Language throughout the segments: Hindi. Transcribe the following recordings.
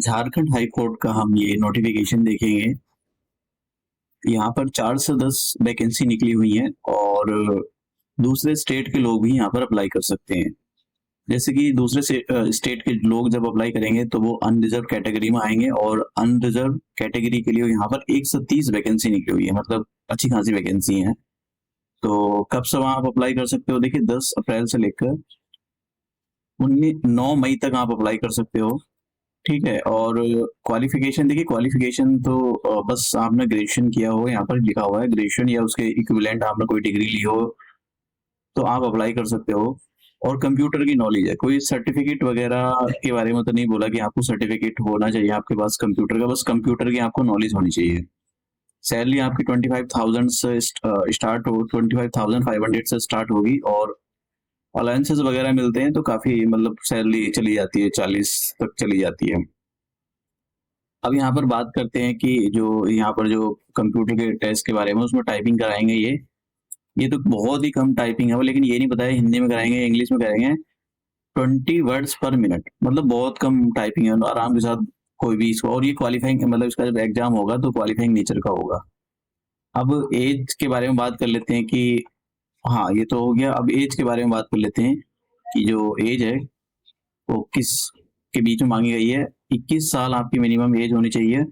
झारखंड हाई कोर्ट का हम ये नोटिफिकेशन देखेंगे। यहाँ पर 4 से 10 वैकेंसी निकली हुई हैं और दूसरे स्टेट के लोग भी यहाँ पर अप्लाई कर सकते हैं। जैसे कि दूसरे स्टेट के लोग जब अप्लाई करेंगे तो वो अनरिजर्व कैटेगरी में आएंगे और अनरिजर्व कैटेगरी के लिए यहाँ पर 130 वैकेंसी निकली हुई है, मतलब अच्छी खासी वैकेंसी है। तो कब से आप अप्लाई कर सकते हो? देखिए 10 अप्रैल से लेकर 9 मई तक आप अप्लाई कर सकते हो। ठीक है। और क्वालिफिकेशन, देखिए क्वालिफिकेशन तो बस आपने ग्रेजुएशन किया हो, यहाँ पर लिखा हुआ है ग्रेजुएशन या उसके इक्विवेलेंट आपने कोई डिग्री ली हो तो आप अप्लाई कर सकते हो। और कंप्यूटर की नॉलेज है, कोई सर्टिफिकेट वगैरह के बारे में तो नहीं बोला कि आपको सर्टिफिकेट होना चाहिए आपके पास कंप्यूटर का, बस कंप्यूटर की आपको नॉलेज होनी चाहिए। सैलरी आपकी 25,000 से स्टार्ट हो, 25,500 से स्टार्ट होगी और अलायंसेस वगैरह मिलते हैं तो काफी मतलब सैलरी चली जाती है, 40 तक चली जाती है। अब यहाँ पर बात करते हैं कि जो यहाँ पर जो कंप्यूटर के टेस्ट के बारे में, उसमें टाइपिंग कराएंगे ये तो बहुत ही कम टाइपिंग है वो, लेकिन ये नहीं बताया हिंदी में कराएंगे इंग्लिश में कराएंगे। 20 वर्ड्स पर मिनट, मतलब बहुत कम टाइपिंग है, आराम के साथ कोई भी इसको। और ये क्वालिफाइंग, मतलब इसका जब एग्जाम होगा तो क्वालिफाइंग नेचर का होगा। अब एज के बारे में बात कर लेते हैं कि हाँ ये तो हो गया। अब एज के बारे में बात कर लेते हैं कि जो एज है वो किस के बीच में मांगी गई है। 21 साल आपकी मिनिमम एज होनी चाहिए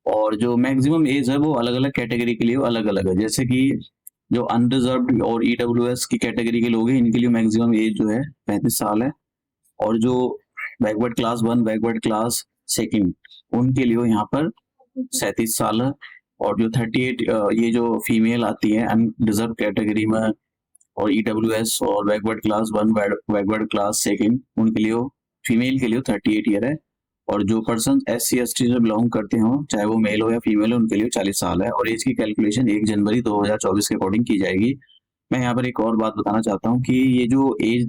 और जो मैक्सिमम एज है वो अलग अलग कैटेगरी के लिए अलग अलग है। जैसे कि जो अनरिजर्व्ड और ईडब्ल्यूएस की कैटेगरी के लोग हैं इनके लिए मैक्सिमम एज जो है 35 साल है। और जो बैकवर्ड क्लास 1, बैकवर्ड क्लास 2 उनके लिए यहाँ पर 37 साल है। और जो 38 ये जो फीमेल आती है अनरिजर्व कैटेगरी में और ईडब्ल्यूएस और बैकवर्ड क्लास 1, बैकवर्ड क्लास 2 उनके लिए फीमेल के लिए 38 ईयर है। और जो पर्सन SC/ST से बिलोंग करते हो, चाहे वो मेल हो या फीमेल हो, उनके लिए 40 साल है। और एज की कैलकुलेशन 1 जनवरी 2024 के अकॉर्डिंग की जाएगी। मैं यहाँ पर एक और बात बताना चाहता हूँ कि ये जो एज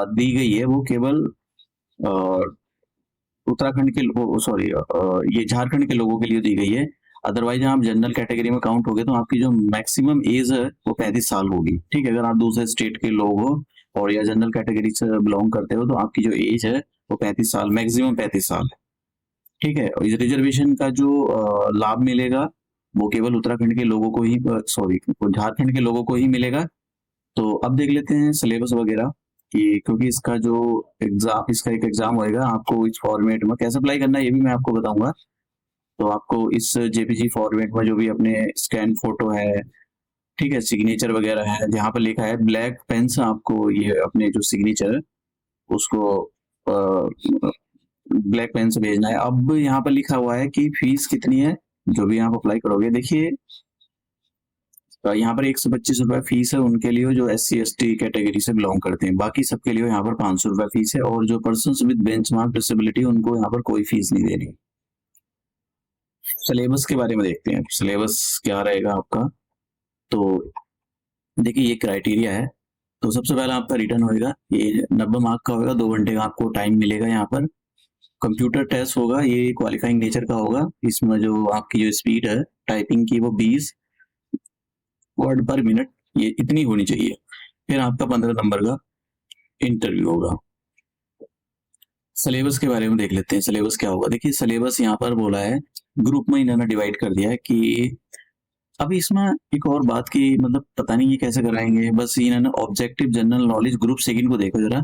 दी गई है वो केवल उत्तराखंड के सॉरी ये झारखंड के लोगों के लिए दी गई है। अदरवाइज आप जनरल कैटेगरी में काउंट होगे तो आपकी जो मैक्सिमम एज है वो 35 साल होगी। ठीक है। अगर आप दूसरे स्टेट के लोग हो और या जनरल कैटेगरी से बिलोंग करते हो तो आपकी जो एज है वो 35 साल, मैक्सिमम 35 साल है। ठीक है। और इस रिजर्वेशन का जो लाभ मिलेगा वो केवल उत्तराखंड के लोगों को ही, सॉरी झारखंड के लोगों को ही मिलेगा। तो अब देख लेते हैं सिलेबस वगैरह कि क्योंकि इसका एक एग्जाम होएगा, आपको इस फॉर्मेट में कैसे अप्लाई करना है ये भी मैं आपको बताऊंगा। तो आपको इस जेपीजी फॉर्मेट में जो भी अपने स्कैन फोटो है, ठीक है, सिग्नेचर वगैरह है, जहाँ पर लिखा है ब्लैक पेन से आपको ये अपने जो सिग्नेचर है उसको ब्लैक पेन से भेजना है। अब यहाँ पर लिखा हुआ है कि फीस कितनी है जो भी आप अप्लाई करोगे। देखिए यहाँ पर 125 रुपए फीस है उनके लिए जो SC/ST कैटेगरी से बिलोंग करते हैं। बाकी सबके लिए यहाँ पर 500 रुपए फीस है। और जो पर्सन विद बेंचमार्क डिसेबिलिटी उनको यहाँ पर कोई फीस नहीं देनी। सिलेबस के बारे में देखते हैं, सिलेबस क्या रहेगा आपका। तो देखिए ये क्राइटेरिया है। तो सबसे पहला आपका रिटर्न होएगा, ये 90 मार्क का होगा, 2 घंटे का आपको टाइम मिलेगा। यहाँ पर कंप्यूटर टेस्ट होगा, ये क्वालिफाइंग नेचर का होगा। इसमें जो आपकी जो स्पीड है टाइपिंग की वो 20 वर्ड पर मिनट ये इतनी होनी चाहिए। फिर आपका 15 नंबर का इंटरव्यू होगा। सिलेबस के बारे में देख लेते हैं, सिलेबस क्या होगा। देखिए सिलेबस यहाँ पर बोला है, ग्रुप में इन्होंने डिवाइड कर दिया है कि अभी इसमें एक और बात की, मतलब पता नहीं ये कैसे कराएंगे। बस इन्होंने ऑब्जेक्टिव जनरल नॉलेज ग्रुप 2 को देखो जरा।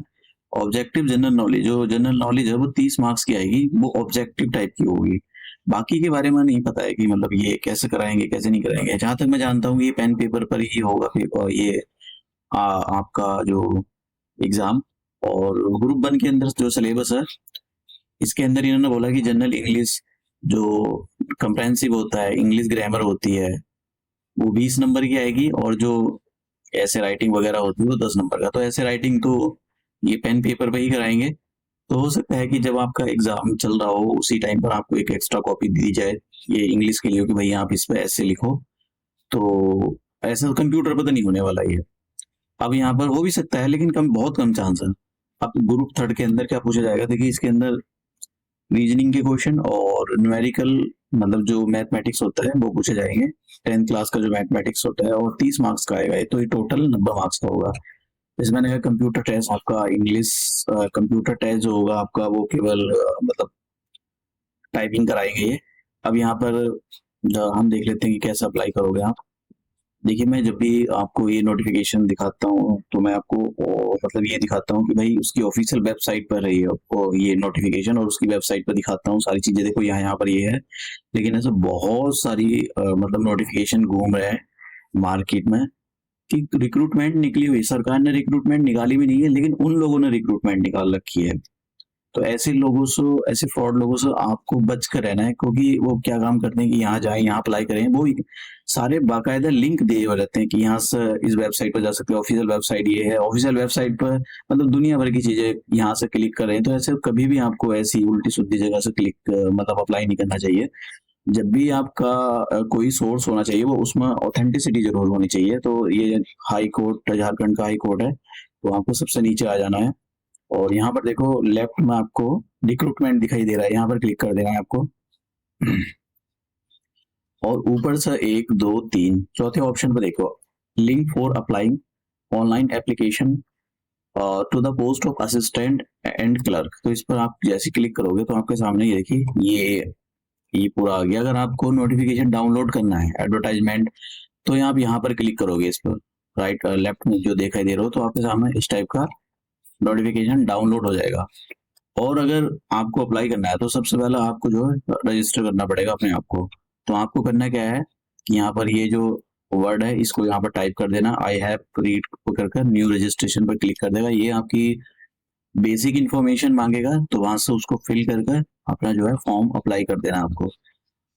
ऑब्जेक्टिव जनरल नॉलेज, जो जनरल नॉलेज है वो 30 मार्क्स की आएगी, वो ऑब्जेक्टिव टाइप की होगी। बाकी के बारे में नहीं पता है कि मतलब ये कैसे कराएंगे कैसे नहीं कराएंगे। जहां तक मैं जानता हूँ ये पेन पेपर पर ही होगा और ये आपका जो एग्जाम। और ग्रुप 1 के अंदर जो सिलेबस है इसके अंदर इन्होंने बोला कि जनरल इंग्लिश जो कंप्रेहेंसिव होता है, इंग्लिश ग्रामर होती है, वो 20 नंबर की आएगी। और जो ऐसे राइटिंग वगैरह होती है वो 10 नंबर का। तो ऐसे राइटिंग तो ये पेन पेपर पे ही कराएंगे। तो हो सकता है कि जब आपका एग्जाम चल रहा हो उसी टाइम पर आपको एक एक्स्ट्रा कॉपी दी जाए ये इंग्लिश के लिए कि भाई आप इस पे ऐसे लिखो। तो ऐसा कंप्यूटर पर तो नहीं होने वाला ये। अब यहाँ पर हो भी सकता है लेकिन बहुत कम चांस है। अब ग्रुप 3 के अंदर क्या पूछा जाएगा, देखिए इसके अंदर रीजनिंग के क्वेश्चन और न्यूमेरिकल, मतलब जो मैथमेटिक्स होता है वो पूछे जाएंगे। 10th क्लास का जो मैथमेटिक्स होता है और 30 मार्क्स का आएगा। तो ये टोटल 90 मार्क्स का होगा। जैसे मैंने कहा कंप्यूटर टेस्ट आपका इंग्लिश कंप्यूटर टेस्ट जो होगा आपका वो केवल मतलब टाइपिंग कराएंगे ये। अब यहाँ पर हम देख लेते हैं कि कैसे अप्लाई करोगे आप। देखिए मैं जब भी आपको ये नोटिफिकेशन दिखाता हूँ तो मैं आपको मतलब ये दिखाता हूँ कि भाई उसकी ऑफिशियल वेबसाइट पर है ये आपको ये नोटिफिकेशन, और उसकी वेबसाइट पर दिखाता हूँ सारी चीजें। देखो यहाँ यहाँ पर ये है, लेकिन ऐसे बहुत सारी मतलब नोटिफिकेशन घूम रहे हैं मार्केट में कि रिक्रूटमेंट निकली हुई, सरकार ने रिक्रूटमेंट निकाली भी नहीं है लेकिन उन लोगों ने रिक्रूटमेंट निकाल रखी है। तो ऐसे लोगों से, ऐसे फ्रॉड लोगों से आपको बच कर रहना है, क्योंकि वो क्या काम करते हैं कि यहाँ जाएं यहाँ अप्लाई करें, वो सारे बाकायदा लिंक दिए हुए रहते हैं कि यहाँ से इस वेबसाइट पर जा सकते हैं, ऑफिशियल वेबसाइट ये है, ऑफिशियल वेबसाइट पर मतलब दुनिया भर की चीजें यहाँ से क्लिक कर रहे हैं। तो ऐसे कभी भी आपको ऐसी उल्टी सुद्दी जगह से क्लिक मतलब अप्लाई नहीं करना चाहिए। जब भी आपका कोई सोर्स होना चाहिए वो उसमें ऑथेंटिसिटी जरूर होनी चाहिए। तो ये हाई कोर्ट, झारखंड का हाई कोर्ट है, तो आपको सबसे नीचे आ जाना है और यहाँ पर देखो लेफ्ट में आपको रिक्रूटमेंट दिखाई दे रहा है, यहाँ पर क्लिक कर देना है आपको। और ऊपर से 1 2 3 चौथे ऑप्शन पर देखो link for applying online application to the post of assistant and clerk. तो इस पर आप जैसे क्लिक करोगे तो आपके सामने ये देखिए ये पूरा आ गया। अगर आपको नोटिफिकेशन डाउनलोड करना है एडवर्टाइजमेंट, तो आप यहाँ पर क्लिक करोगे इस पर, राइट लेफ्ट में जो दिखाई दे रहा हो, तो आपके सामने इस टाइप का नोटिफिकेशन डाउनलोड हो जाएगा। और अगर आपको अप्लाई करना है तो सबसे पहले आपको जो है रजिस्टर करना पड़ेगा अपने आप को। तो आपको करना क्या है कि यहाँ पर ये जो वर्ड है इसको यहाँ पर टाइप कर देना, आई हैव रीड कर न्यू रजिस्ट्रेशन पर क्लिक कर देगा। ये आपकी बेसिक इन्फॉर्मेशन मांगेगा, तो वहां से उसको फिल कर अपना जो है फॉर्म अप्लाई कर देना आपको।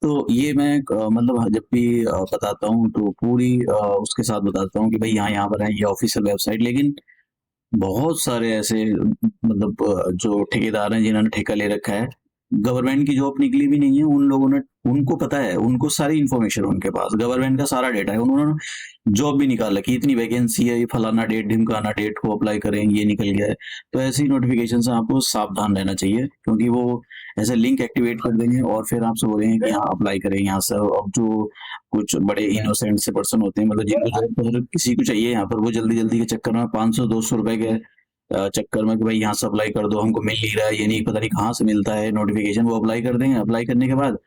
तो ये मैं मतलब जब भी बताता हूँ तो पूरी उसके साथ बताता हूँ कि भाई यहाँ पर है ये ऑफिशियल वेबसाइट। लेकिन बहुत सारे ऐसे मतलब जो ठेकेदार हैं जिन्होंने ठेका ले रखा है, गवर्नमेंट की जॉब निकली भी नहीं है, उन लोगों ने, उनको पता है, उनको सारी इन्फॉर्मेशन उनके पास गवर्नमेंट का सारा डेटा है, उन्होंने जॉब भी निकाल रखी, इतनी वैकेंसी है, ये फलाना डेट ढिमकाना डेट को अप्लाई करें, ये निकल गया है। तो ऐसी नोटिफिकेशन से आपको सावधान रहना चाहिए, क्योंकि वो ऐसे लिंक एक्टिवेट कर देंगे और फिर आपसे बोलेंगे कि हाँ अप्लाई करें यहाँ से। अब जो कुछ बड़े इनोसेंट से पर्सन होते हैं, मतलब जिनको किसी को चाहिए यहाँ पर, वो जल्दी जल्दी के चक्कर में 500-200 रुपए के चक्कर में कि भाई यहाँ से अप्लाई कर दो, हमको मिल नहीं रहा है, ये नहीं पता नहीं कहाँ से मिलता है नोटिफिकेशन, वो अप्लाई कर देंगे। अप्लाई करने के बाद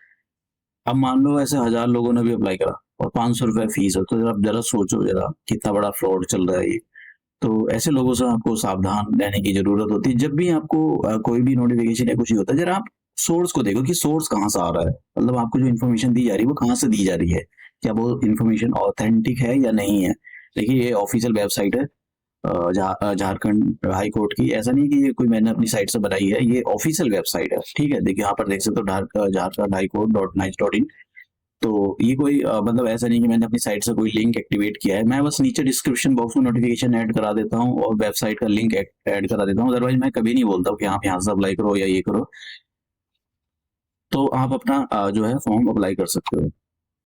अब मान लो ऐसे 1000 लोगों ने भी अप्लाई करा और 500 रुपए फीस है, तो जरा सोचो जरा कितना बड़ा फ्रॉड चल रहा है ये। तो ऐसे लोगों से आपको सावधान रहने की जरूरत होती है। जब भी आपको कोई भी नोटिफिकेशन या कुछ ही होता है, जरा आप सोर्स को देखो कि सोर्स कहाँ से आ रहा है, मतलब आपको जो इन्फॉर्मेशन दी जा रही है वो कहाँ से दी जा रही है, क्या वो इन्फॉर्मेशन ऑथेंटिक है या नहीं है। देखिए ये ऑफिशियल वेबसाइट है झारखंड हाई कोर्ट की, ऐसा नहीं कि ये कोई मैंने अपनी साइट से बनाई है, ये ऑफिशियल वेबसाइट है, ठीक है। देखिए यहाँ पर देख सकते हो झारखंड हाई कोर्ट .nice.in। तो ये कोई मतलब ऐसा नहीं कि मैंने अपनी साइट से कोई लिंक एक्टिवेट किया है, मैं बस नीचे डिस्क्रिप्शन बॉक्स में नोटिफिकेशन ऐड करा देता हूँ और वेबसाइट का लिंक ऐड करा देता हूँ। अदरवाइज मैं कभी नहीं बोलता हूँ कि आप यहाँ से अप्लाई करो या ये करो। तो आप अपना जो है फॉर्म अप्लाई कर सकते हो।